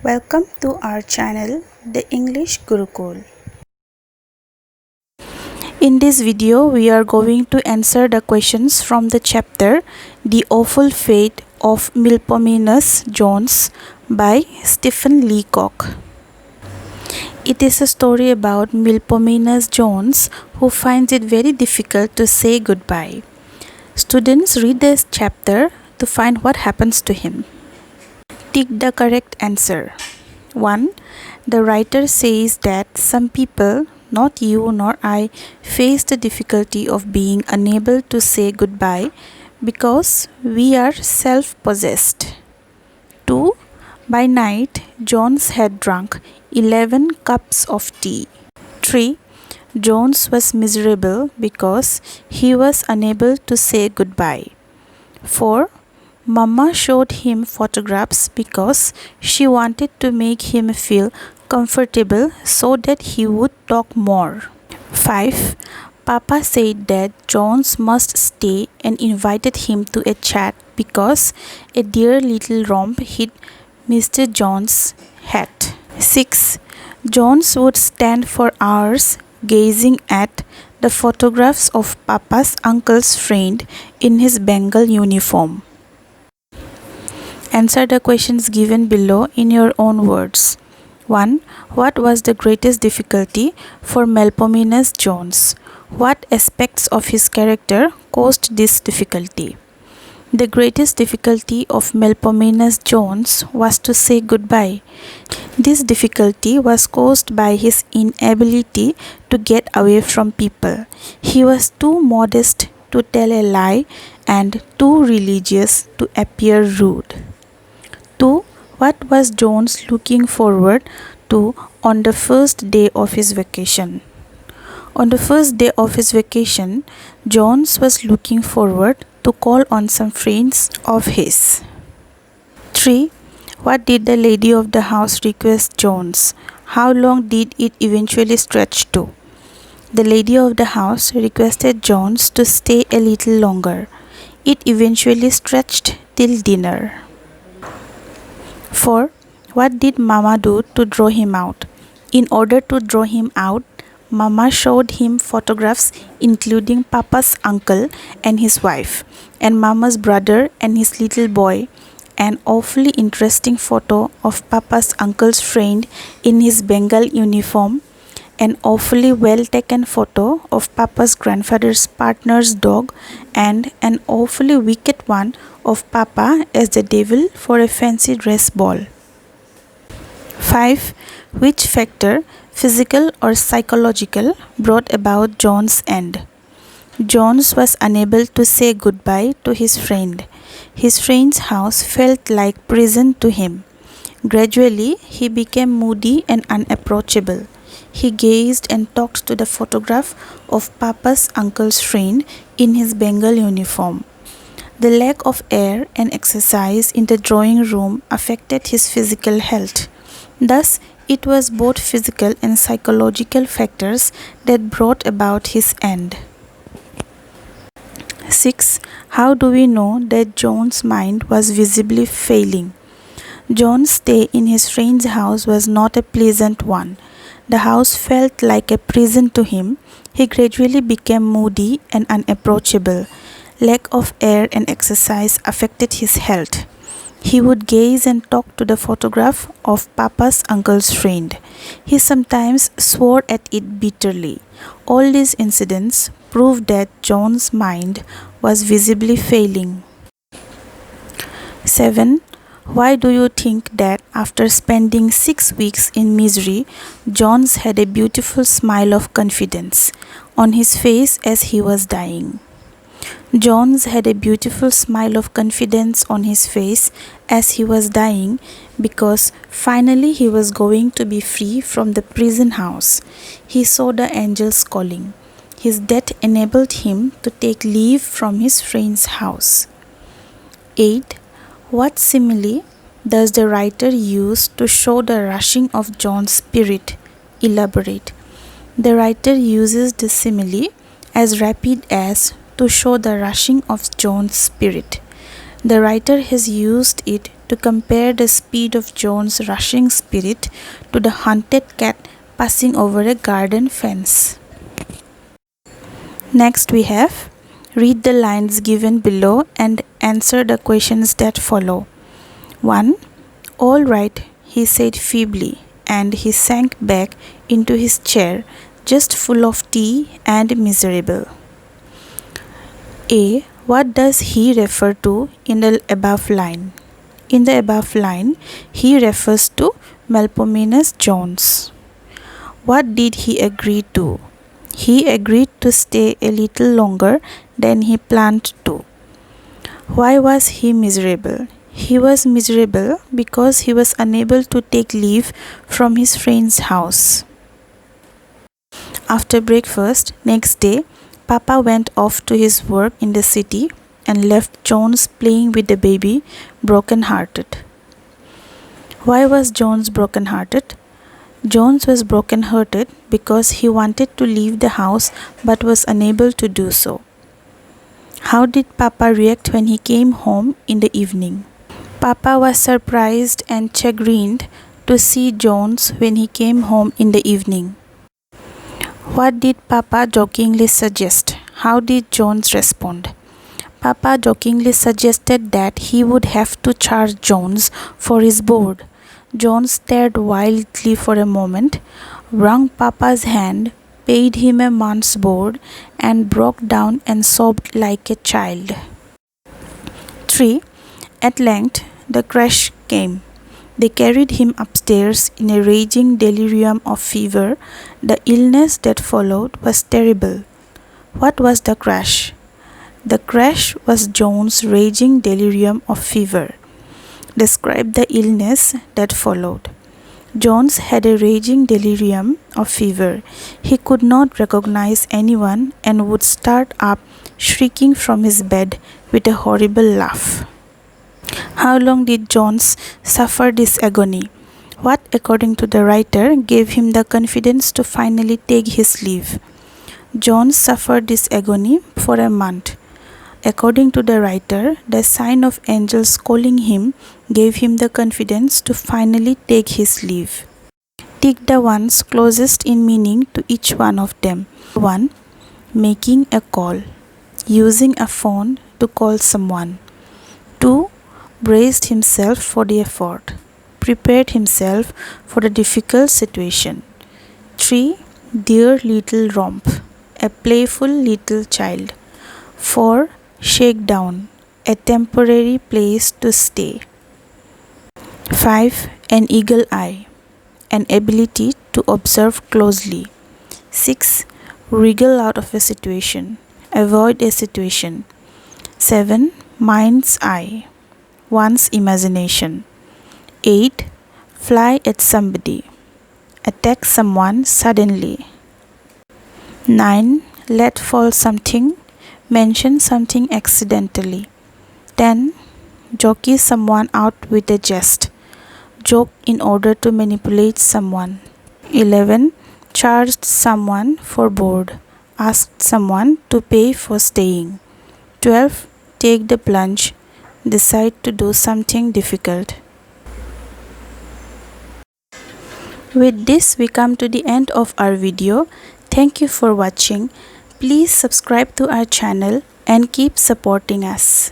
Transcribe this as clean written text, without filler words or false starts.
Welcome to our channel, the English Gurukul. In this video, we are going to answer the questions from the chapter The Awful Fate of Melpomenus Jones by Stephen Leacock. It is a story about Melpomenus Jones who finds it very difficult to say goodbye. Students read this chapter to find what happens to him. Tick the correct answer. 1. The writer says that some people, not you nor I, face the difficulty of being unable to say goodbye because we are self-possessed. 2. By night, Jones had drunk 11 cups of tea. 3. Jones was miserable because he was unable to say goodbye. 4. Mama showed him photographs because she wanted to make him feel comfortable so that he would talk more. 5. Papa said that Jones must stay and invited him to a chat because a dear little romp hit Mr. Jones' hat. 6. Jones would stand for hours gazing at the photographs of Papa's uncle's friend in his Bengal uniform. Answer the questions given below in your own words. 1. What was the greatest difficulty for Melpomenus Jones? What aspects of his character caused this difficulty? The greatest difficulty of Melpomenus Jones was to say goodbye. This difficulty was caused by his inability to get away from people. He was too modest to tell a lie and too religious to appear rude. 2. What was Jones looking forward to on the first day of his vacation? On the first day of his vacation, Jones was looking forward to call on some friends of his. 3. What did the lady of the house request Jones? How long did it eventually stretch to? The lady of the house requested Jones to stay a little longer. It eventually stretched till dinner. 4. What did Mama do to draw him out? In order to draw him out, Mama showed him photographs including Papa's uncle and his wife, and Mama's brother and his little boy. An awfully interesting photo of Papa's uncle's friend in his Bengal uniform, an awfully well-taken photo of Papa's grandfather's partner's dog, and an awfully wicked one of Papa as the devil for a fancy dress ball. 5. Which factor, physical or psychological, brought about Jones' end? Jones was unable to say goodbye to his friend. His friend's house felt like prison to him. Gradually, he became moody and unapproachable. He gazed and talked to the photograph of Papa's uncle's friend in his Bengal uniform. The lack of air and exercise in the drawing room affected his physical health. Thus, it was both physical and psychological factors that brought about his end. 6. How do we know that Jones' mind was visibly failing? John's stay in his friend's house was not a pleasant one. The house felt like a prison to him. He gradually became moody and unapproachable. Lack of air and exercise affected his health. He would gaze and talk to the photograph of Papa's uncle's friend. He sometimes swore at it bitterly. All these incidents proved that John's mind was visibly failing. 7. Why do you think that after spending 6 weeks in misery, Jones had a beautiful smile of confidence on his face as he was dying? Jones had a beautiful smile of confidence on his face as he was dying because finally he was going to be free from the prison house. He saw the angels calling. His death enabled him to take leave from his friend's house. 8. What simile does the writer use to show the rushing of John's spirit? Elaborate. The writer uses the simile as rapid as to show the rushing of John's spirit. The writer has used it to compare the speed of John's rushing spirit to the hunted cat passing over a garden fence. Next we have read the lines given below and answer the questions that follow. 1. All right, he said feebly, and he sank back into his chair, just full of tea and miserable. A. What does he refer to in the above line? In the above line, he refers to Melpomenus Jones. What did he agree to? He agreed to stay a little longer than he planned to. Why was he miserable? He was miserable because he was unable to take leave from his friend's house. After breakfast next day, Papa went off to his work in the city and left Jones playing with the baby, broken-hearted. Why was Jones broken-hearted? Jones was broken-hearted because he wanted to leave the house but was unable to do so. How did Papa react when he came home in the evening? Papa was surprised and chagrined to see Jones when he came home in the evening. What did Papa jokingly suggest? How did Jones respond? Papa jokingly suggested that he would have to charge Jones for his board. Jones stared wildly for a moment, wrung Papa's hand, paid him a month's board, and broke down and sobbed like a child. 3. At length, the crash came. They carried him upstairs in a raging delirium of fever. The illness that followed was terrible. What was the crash? The crash was Jones' raging delirium of fever. Describe the illness that followed. Jones had a raging delirium of fever. He could not recognize anyone and would start up shrieking from his bed with a horrible laugh. How long did Jones suffer this agony? What, according to the writer, gave him the confidence to finally take his leave? Jones suffered this agony for a month. According to the writer, the sign of angels calling him gave him the confidence to finally take his leave. Tick the ones closest in meaning to each one of them. 1. Making a call. Using a phone to call someone. 2. Braced himself for the effort. Prepared himself for the difficult situation. 3. Dear little romp. A playful little child. 4. Shakedown. A temporary place to stay. 5. An eagle eye. An ability to observe closely. 6. Wriggle out of a situation. Avoid a situation. 7. Mind's eye. One's imagination. 8. Fly at somebody. Attack someone suddenly. 9. Let fall something. Mention something accidentally. 10. Jockey someone out with a jest. Joke in order to manipulate someone. 11. Charged someone for board. Asked someone to pay for staying. 12. Take the plunge. Decide to do something difficult. With this, we come to the end of our video. Thank you for watching. Please subscribe to our channel and keep supporting us.